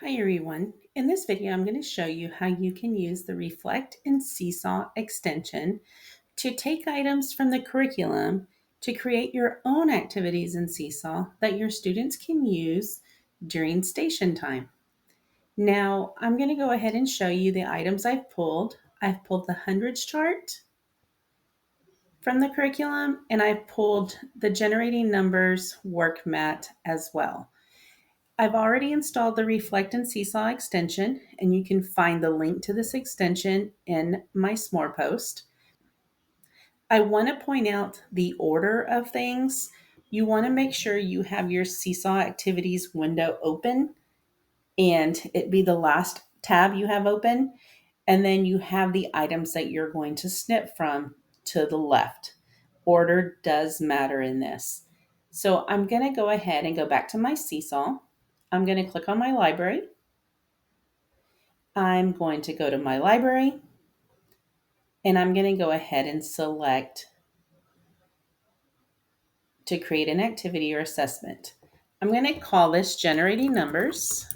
Hi everyone. In this video, I'm going to show you how you can use the Reflect and Seesaw extension to take items from the curriculum to create your own activities in Seesaw that your students can use during station time. Now, I'm going to go ahead and show you the items I've pulled. I've pulled the hundreds chart from the curriculum, and I've pulled the generating numbers work mat as well. I've already installed the Reflect and Seesaw extension, and you can find the link to this extension in my S'more post. I want to point out the order of things. You want to make sure you have your Seesaw activities window open and it be the last tab you have open. And then you have the items that you're going to snip from to the left. Order does matter in this. So I'm going to go ahead and go back to my Seesaw. I'm going to click on my library. I'm going to go to my library and I'm going to go ahead and select to create an activity or assessment. I'm going to call this generating numbers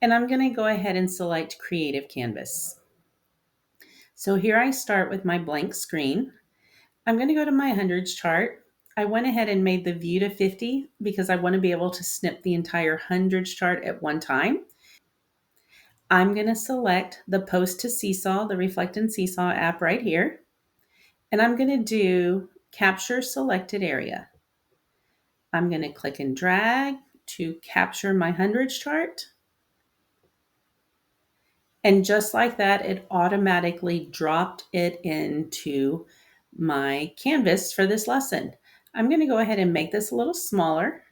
and I'm going to go ahead and select creative canvas. So here I start with my blank screen. I'm going to go to my hundreds chart. I went ahead and made the view to 50 because I want to be able to snip the entire hundreds chart at one time. I'm going to select the Post to Seesaw, the Reflect and Seesaw app right here. And I'm going to do capture selected area. I'm going to click and drag to capture my hundreds chart. And just like that, it automatically dropped it into my canvas for this lesson. I'm going to go ahead and make this a little smaller,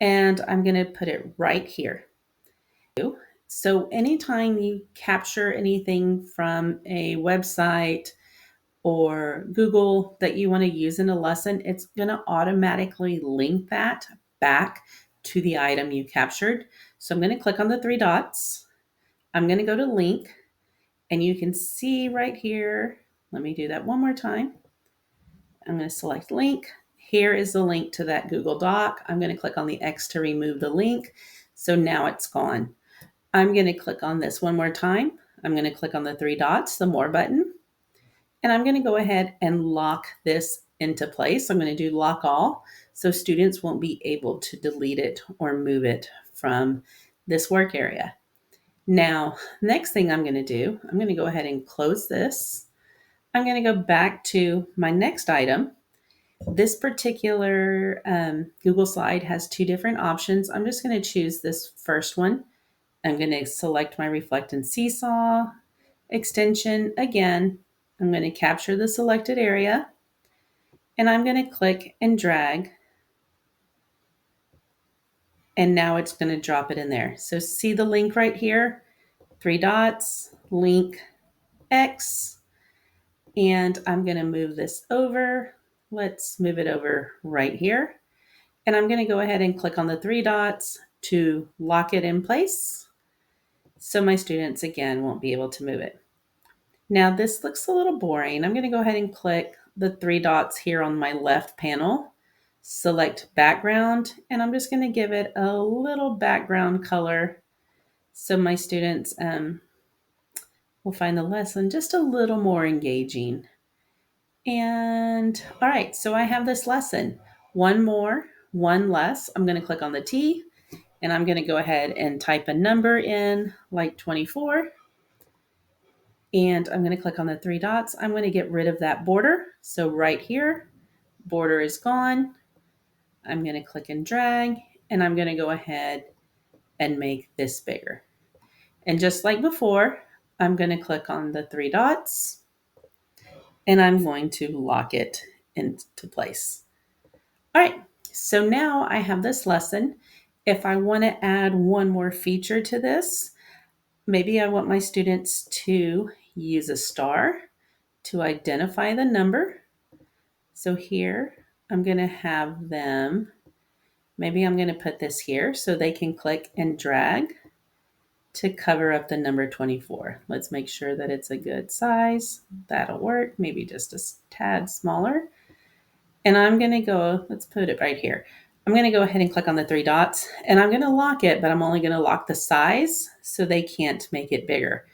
and I'm going to put it right here. So anytime you capture anything from a website or Google that you want to use in a lesson, it's going to automatically link that back to the item you captured. So I'm going to click on the three dots. I'm going to go to link, and you can see right here. Let me do that one more time. I'm going to select link. Here is the link to that Google Doc. I'm going to click on the X to remove the link. So now it's gone. I'm going to click on this one more time. I'm going to click on the three dots, the more button, and I'm going to go ahead and lock this into place. I'm going to do lock all so students won't be able to delete it or move it from this work area. Now, next thing I'm going to do, I'm going to go ahead and close this. I'm going to go back to my next item. This particular Google slide has two different options. I'm just going to choose this first one. I'm going to select my Reflect and Seesaw extension again. I'm going to capture the selected area and I'm going to click and drag. And now it's going to drop it in there. So see the link right here, three dots, link X, and I'm going to move this over. Let's move it over right here. And I'm going to go ahead and click on the three dots to lock it in place. So my students, again, won't be able to move it. Now this looks a little boring. I'm going to go ahead and click the three dots here on my left panel, select background, and I'm just going to give it a little background color so my students will find the lesson just a little more engaging. And all right, so I have this lesson. One more, one less. I'm going to click on the T and I'm going to go ahead and type a number in like 24. And I'm going to click on the three dots. I'm going to get rid of that border. So right here, border is gone. I'm going to click and drag, and I'm going to go ahead and make this bigger. And just like before, I'm going to click on the three dots, and I'm going to lock it into place. All right, so now I have this lesson. If I want to add one more feature to this, maybe I want my students to use a star to identify the number. So here I'm going to have them, maybe I'm going to put this here so they can click and drag to cover up the number 24. Let's make sure that it's a good size. That'll work. Maybe just a tad smaller. And I'm going to go, let's put it right here. I'm going to go ahead and click on the three dots and I'm going to lock it, but I'm only going to lock the size so they can't make it bigger.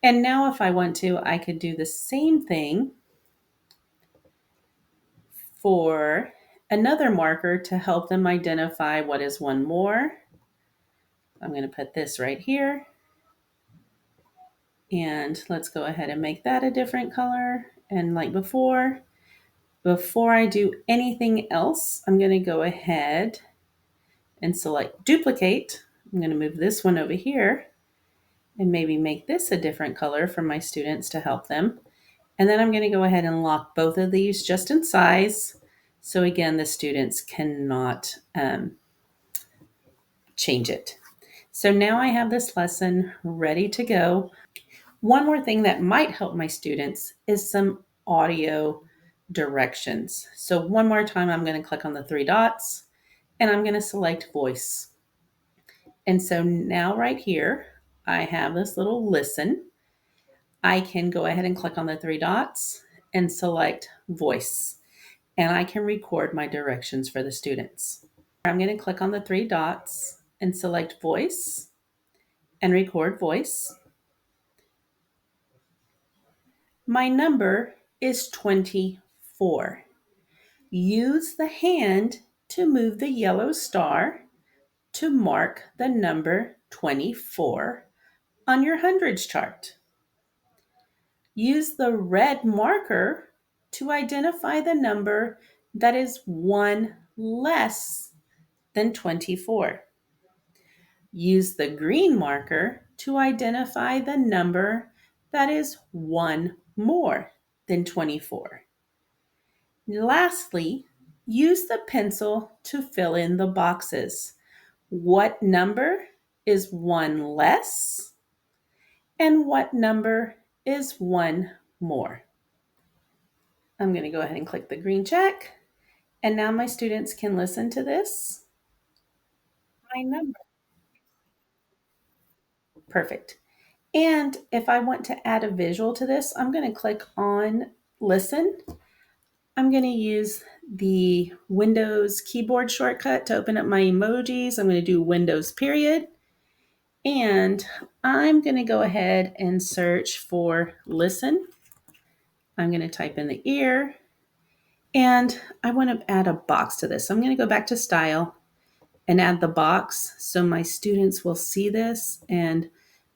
And now if I want to, I could do the same thing for another marker to help them identify what is one more. I'm going to put this right here. And let's go ahead and make that a different color. And like before I do anything else, I'm going to go ahead and select duplicate. I'm going to move this one over here and maybe make this a different color for my students to help them. And then I'm going to go ahead and lock both of these just in size. So again, the students cannot change it. So now I have this lesson ready to go. One more thing that might help my students is some audio directions. So one more time, I'm going to click on the three dots and I'm going to select voice. And so now right here, I have this little listen. I can go ahead and click on the three dots and select voice. And I can record my directions for the students. I'm going to click on the three dots and select voice and record voice. My number is 24. Use the hand to move the yellow star to mark the number 24 on your hundreds chart. Use the red marker to identify the number that is one less than 24. Use the green marker to identify the number that is one more than 24. Lastly, use the pencil to fill in the boxes. What number is one less? And what number is one more? I'm going to go ahead and click the green check. And now my students can listen to this. My number. Perfect. And if I want to add a visual to this, I'm going to click on listen. I'm going to use the Windows keyboard shortcut to open up my emojis. I'm going to do Windows period. And I'm going to go ahead and search for listen. I'm going to type in the ear. And I want to add a box to this. So I'm going to go back to style and add the box so my students will see this and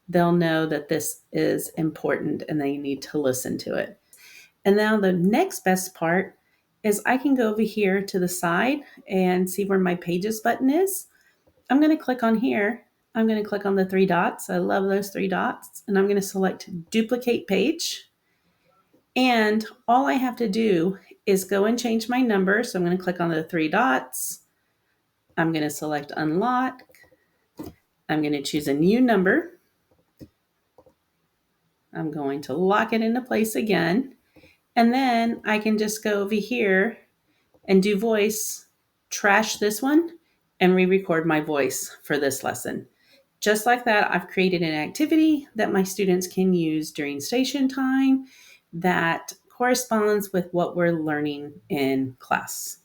they'll know that this is important and they need to listen to it. And now the next best part is I can go over here to the side and see where my pages button is. I'm going to click on here. I'm going to click on the three dots. I love those three dots. And I'm going to select duplicate page. And all I have to do is go and change my number. So I'm going to click on the three dots. I'm going to select unlock. I'm going to choose a new number. I'm going to lock it into place again. And then I can just go over here and do voice, trash this one, and re-record my voice for this lesson. Just like that, I've created an activity that my students can use during station time that corresponds with what we're learning in class.